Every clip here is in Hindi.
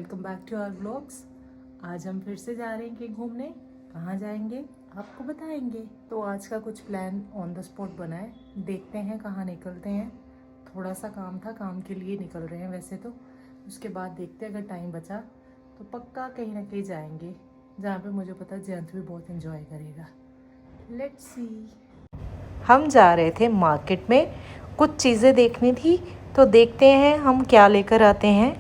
Welcome back to our vlogs. आज हम फिर से जा रहे हैं कि घूमने। कहाँ जाएंगे आपको बताएंगे। तो आज का कुछ प्लान ऑन द स्पॉट बना है, देखते हैं कहाँ निकलते हैं। थोड़ा सा काम था, काम के लिए निकल रहे हैं वैसे तो। उसके बाद देखते हैं, अगर टाइम बचा तो पक्का कहीं ना कहीं जाएंगे, जहाँ पे मुझे पता है जयंत भी बहुत एंजॉय करेगा। Let's see. हम जा रहे थे मार्केट में, कुछ चीज़ें देखनी थी, तो देखते हैं हम क्या लेकर आते हैं।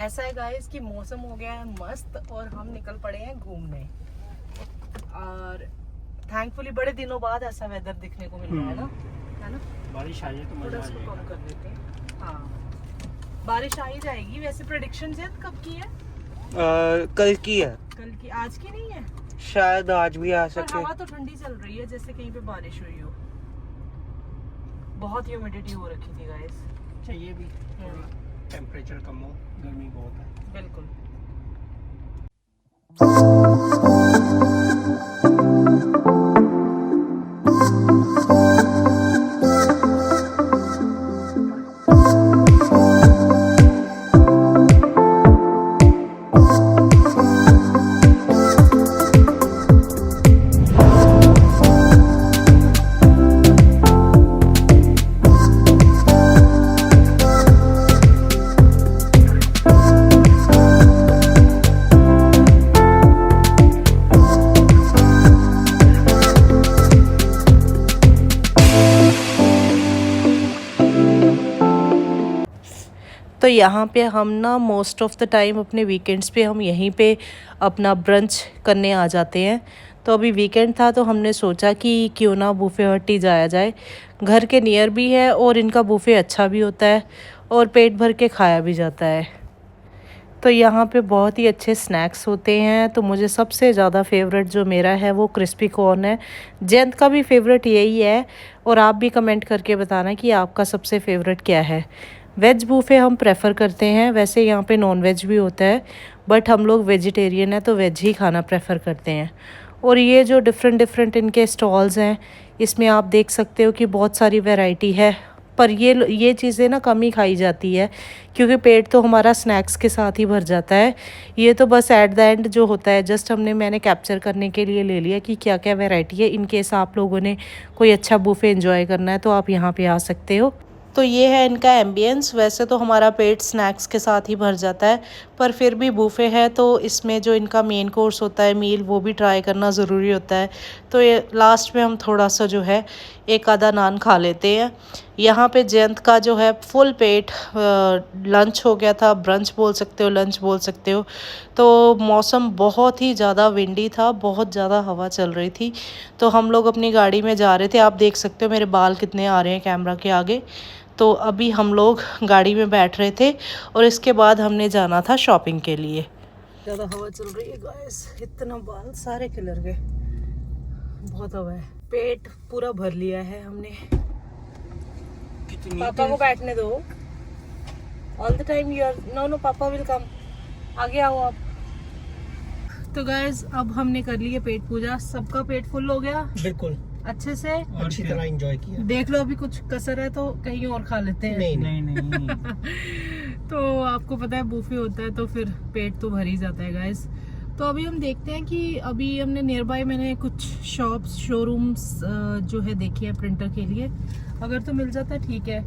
ऐसा है गाइस कि मौसम हो गया है मस्त और हम निकल पड़े हैं घूमने। और थैंकफुली बड़े दिनों बाद ऐसा वेदर देखने को मिल रहा है ना। बारिश आई है तो मजा आ इसको जाएगा। कम कर देते हैं। हाँ, बारिश आ ही जाएगी। वैसे प्रेडिक्शन जैद कब की है? कल की है, कल की, आज की नहीं है। शायद आज भी आ पर सके। हवा तो ठंडी चल रही है, जैसे कहीं पे बारिश हुई हो। बहुत ह्यूमिडिटी हो रखी थी गाइस। चाहिए भी टेम्परेचर कम हो, गर्मी बहुत है। बिल्कुल। तो यहाँ पे हम ना मोस्ट ऑफ़ द टाइम अपने वीकेंड्स पे हम यहीं पे अपना ब्रंच करने आ जाते हैं। तो अभी वीकेंड था तो हमने सोचा कि क्यों ना बूफे हट ही जाया जाए। घर के नियर भी है और इनका बूफे अच्छा भी होता है और पेट भर के खाया भी जाता है। तो यहाँ पे बहुत ही अच्छे स्नैक्स होते हैं। तो मुझे सबसे ज़्यादा फेवरेट जो मेरा है वो क्रिस्पी कॉर्न है। जयंत का भी फेवरेट यही है। और आप भी कमेंट करके बताना कि आपका सबसे फेवरेट क्या है। वेज बूफे हम प्रेफर करते हैं, वैसे यहाँ पे नॉन वेज भी होता है, बट हम लोग वेजिटेरियन है तो वेज ही खाना प्रेफर करते हैं। और ये जो डिफरेंट इनके स्टॉल्स हैं, इसमें आप देख सकते हो कि बहुत सारी वैरायटी है। पर ये चीज़ें ना कम ही खाई जाती है, क्योंकि पेट तो हमारा स्नैक्स के साथ ही भर जाता है। ये तो बस एट द एंड जो होता है, जस्ट मैंने कैप्चर करने के लिए ले लिया कि क्या क्या वैरायटी है। इन केस आप लोगों ने कोई अच्छा बूफे एंजॉय करना है तो आप यहाँ पे आ सकते हो। तो ये है इनका एम्बियंस। वैसे तो हमारा पेट स्नैक्स के साथ ही भर जाता है, पर फिर भी बूफे है तो इसमें जो इनका मेन कोर्स होता है मील, वो भी ट्राई करना ज़रूरी होता है। तो ये लास्ट में हम थोड़ा सा जो है एक आधा नान खा लेते हैं। यहाँ पे जयंत का जो है फुल पेट लंच हो गया था, ब्रंच बोल सकते हो, लंच बोल सकते हो। तो मौसम बहुत ही ज़्यादा विंडी था, बहुत ज़्यादा हवा चल रही थी। तो हम लोग अपनी गाड़ी में जा रहे थे। आप देख सकते हो मेरे बाल कितने आ रहे हैं कैमरा के आगे। तो अभी हम लोग गाड़ी में बैठ रहे थे और इसके बाद हमने जाना था शॉपिंग के लिए। ज़्यादा हवा चल रही है गाइस, इतना बाल सारे कलर गए, बहुत हवा है। पेट पूरा भर लिया है हमने। पापा को बैठने दो। All the time you are no papa will come. आगे आओ आप। तो गाइस अब हमने कर लिया पेट पूजा, सबका पेट फुल हो गया बिल्कुल अच्छे से, अच्छी तरह एंजॉय किया। देख लो अभी कुछ कसर है तो कहीं और खा लेते हैं। नहीं। तो आपको पता है बूफे होता है तो फिर पेट तो भर ही जाता है गाइस। तो अभी हम देखते हैं कि अभी हमने नियर बाय मैंने कुछ शॉप्स, शोरूम्स जो है देखे हैं प्रिंटर के लिए। अगर तो मिल जाता है ठीक है,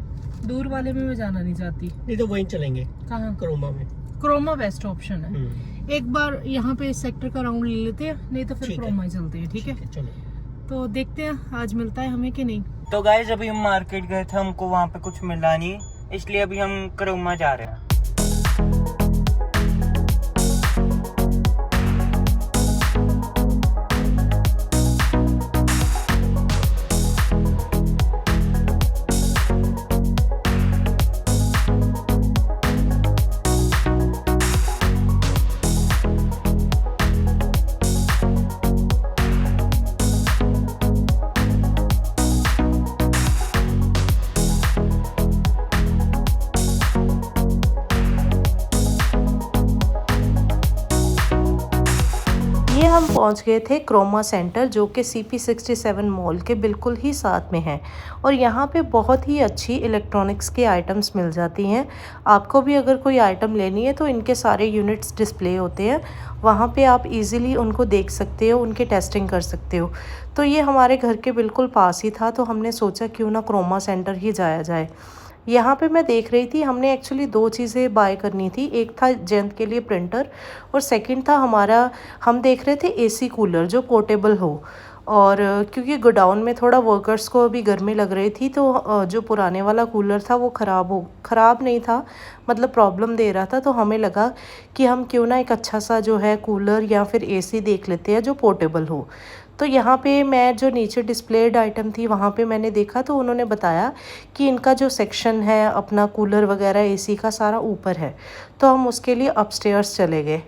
दूर वाले में मैं जाना नहीं चाहती। नहीं तो वहीं चलेंगे। कहाँ? क्रोमा में। क्रोमा बेस्ट ऑप्शन है। एक बार यहाँ पे इस सेक्टर का राउंड ले लेते हैं, नहीं तो फिर क्रोमा ही चलते हैं। ठीक है, चलो। तो देखते हैं आज मिलता है हमें कि नहीं। तो गाइस अभी हम मार्केट गए थे, हमको वहाँ पे कुछ मिला नहीं, इसलिए अभी हम क्रोमा जा रहे हैं। ये हम पहुंच गए थे क्रोमा सेंटर, जो कि CP67 मॉल के बिल्कुल ही साथ में है। और यहाँ पे बहुत ही अच्छी इलेक्ट्रॉनिक्स के आइटम्स मिल जाती हैं। आपको भी अगर कोई आइटम लेनी है तो इनके सारे यूनिट्स डिस्प्ले होते हैं, वहाँ पे आप इजीली उनको देख सकते हो, उनकी टेस्टिंग कर सकते हो। तो ये हमारे घर के बिल्कुल पास ही था, तो हमने सोचा क्यों ना क्रोमा सेंटर ही जाया जाए। यहाँ पे मैं देख रही थी, हमने एक्चुअली 2 चीज़ें बाय करनी थी। एक था जयंत के लिए प्रिंटर, और सेकंड था हम देख रहे थे AC कूलर जो पोर्टेबल हो। और क्योंकि गोडाउन में थोड़ा वर्कर्स को अभी गर्मी लग रही थी, तो जो पुराने वाला कूलर था वो ख़राब नहीं था, मतलब प्रॉब्लम दे रहा था। तो हमें लगा कि हम क्यों ना एक अच्छा सा जो है कूलर या फिर AC देख लेते हैं जो पोर्टेबल हो। तो यहाँ पे मैं जो नीचे डिस्प्लेड आइटम थी वहाँ पे मैंने देखा, तो उन्होंने बताया कि इनका जो सेक्शन है अपना कूलर वगैरह AC का सारा ऊपर है। तो हम उसके लिए अपस्टेयर्स चले गए,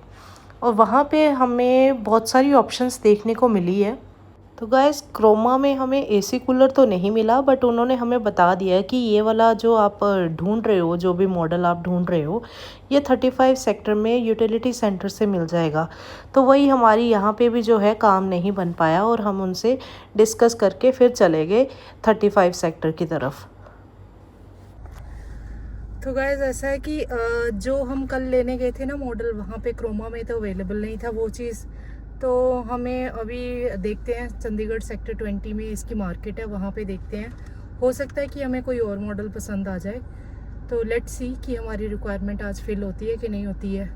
और वहाँ पे हमें बहुत सारी ऑप्शंस देखने को मिली है। तो गाइस, क्रोमा में हमें AC कूलर तो नहीं मिला, बट उन्होंने हमें बता दिया है कि ये वाला जो आप ढूंढ रहे हो, जो भी मॉडल आप ढूंढ रहे हो, ये 35 सेक्टर में यूटिलिटी सेंटर से मिल जाएगा। तो वही हमारी यहाँ पे भी जो है काम नहीं बन पाया, और हम उनसे डिस्कस करके फिर चले गए 35 सेक्टर की तरफ। तो गाइस, ऐसा है कि जो हम कल लेने गए थे ना मॉडल, वहाँ पे क्रोमा में तो अवेलेबल नहीं था वो चीज़। तो हमें अभी देखते हैं, चंडीगढ़ सेक्टर 20 में इसकी मार्केट है, वहाँ पे देखते हैं। हो सकता है कि हमें कोई और मॉडल पसंद आ जाए। तो लेट्स सी कि हमारी रिक्वायरमेंट आज फिल होती है कि नहीं होती है।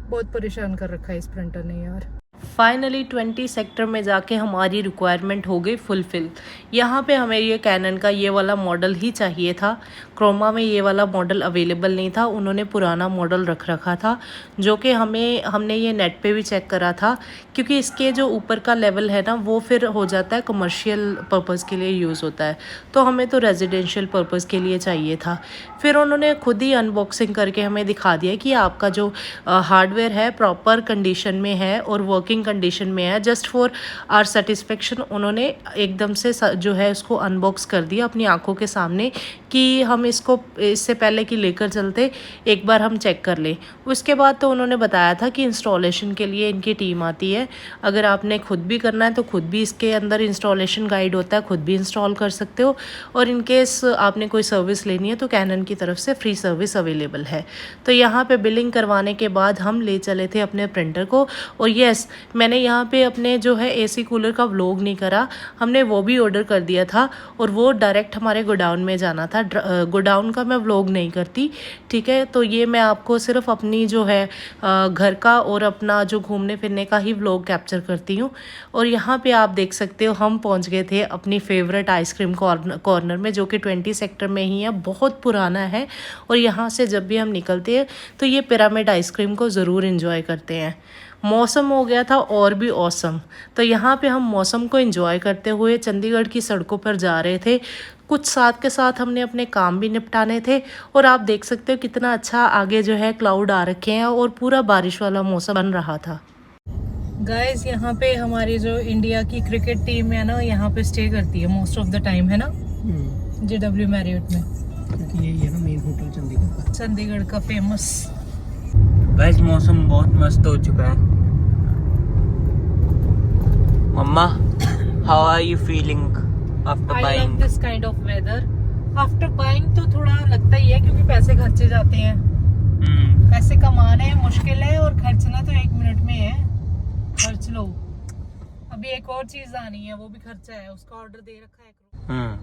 बहुत परेशान कर रखा है इस प्रिंटर ने यार। फाइनली 20 सेक्टर में जाके हमारी रिक्वायरमेंट हो गई फुलफिल। यहाँ पे हमें ये कैनन का ये वाला मॉडल ही चाहिए था। क्रोमा में ये वाला मॉडल अवेलेबल नहीं था, उन्होंने पुराना मॉडल रख रखा था, जो कि हमने ये नेट पे भी चेक करा था, क्योंकि इसके जो ऊपर का लेवल है ना, वो फिर हो जाता है कमर्शियल पर्पज़ के लिए यूज़ होता है, तो हमें तो रेजिडेंशियल पर्पज़ के लिए चाहिए था। फिर उन्होंने खुद ही अनबॉक्सिंग करके हमें दिखा दिया कि आपका जो हार्डवेयर है प्रॉपर कंडीशन में है और वर्किंग कंडीशन में है। जस्ट फॉर आवर सेटिस्फेक्शन उन्होंने एकदम से जो है उसको अनबॉक्स कर दिया अपनी आंखों के सामने, कि हम इसको इससे पहले कि लेकर चलते एक बार हम चेक कर लें। उसके बाद तो उन्होंने बताया था कि इंस्टॉलेशन के लिए इनकी टीम आती है, अगर आपने खुद भी करना है तो खुद भी इसके अंदर इंस्टॉलेशन गाइड होता है, खुद भी इंस्टॉल कर सकते हो। और इनकेस आपने कोई सर्विस लेनी है तो कैनन की तरफ से फ्री सर्विस अवेलेबल है। तो यहाँ पे बिलिंग करवाने के बाद हम ले चले थे अपने प्रिंटर को। और यस, मैंने यहाँ पे अपने जो है AC कूलर का व्लॉग नहीं करा, हमने वो भी ऑर्डर कर दिया था, और वो डायरेक्ट हमारे गोडाउन में जाना था। गोडाउन का मैं व्लॉग नहीं करती, ठीक है। तो ये मैं आपको सिर्फ अपनी जो है घर का और अपना जो घूमने फिरने का ही व्लॉग कैप्चर करती हूँ। और यहाँ पे आप देख सकते हो हम पहुँच गए थे अपनी फेवरेट आइसक्रीम कॉर्नर में, जो कि 20 सेक्टर में ही है, बहुत पुराना है। और यहाँ से जब भी हम निकलते हैं तो ये पिरामिड आइसक्रीम को ज़रूर इंजॉय करते हैं। मौसम हो गया था और भी औसम, तो यहाँ पे हम मौसम को एंजॉय करते हुए चंडीगढ़ की सड़कों पर जा रहे थे। कुछ साथ के साथ हमने अपने काम भी निपटाने थे, और आप देख सकते हो कितना अच्छा आगे जो है क्लाउड आ रखे हैं और पूरा बारिश वाला मौसम बन रहा था। गाइस, यहाँ पे हमारी जो इंडिया की क्रिकेट टीम है ना, यहाँ पे स्टे करती है मोस्ट ऑफ द टाइम, है ना, JW मैरियट में, क्योंकि यही है ना मेन होटल चंडीगढ़ का फेमस। गाइस, मौसम बहुत मस्त हो चुका है। मम्मा, how are you feeling after buying? I love this kind of weather. After buying तो थोड़ा लगता ही है, क्योंकि पैसे खर्चे जाते हैं। पैसे कमाने मुश्किल है और खर्चना तो 1 मिनट में है। खर्च लो। अभी एक और चीज आनी है, वो भी खर्चा है, उसका ऑर्डर दे रखा है।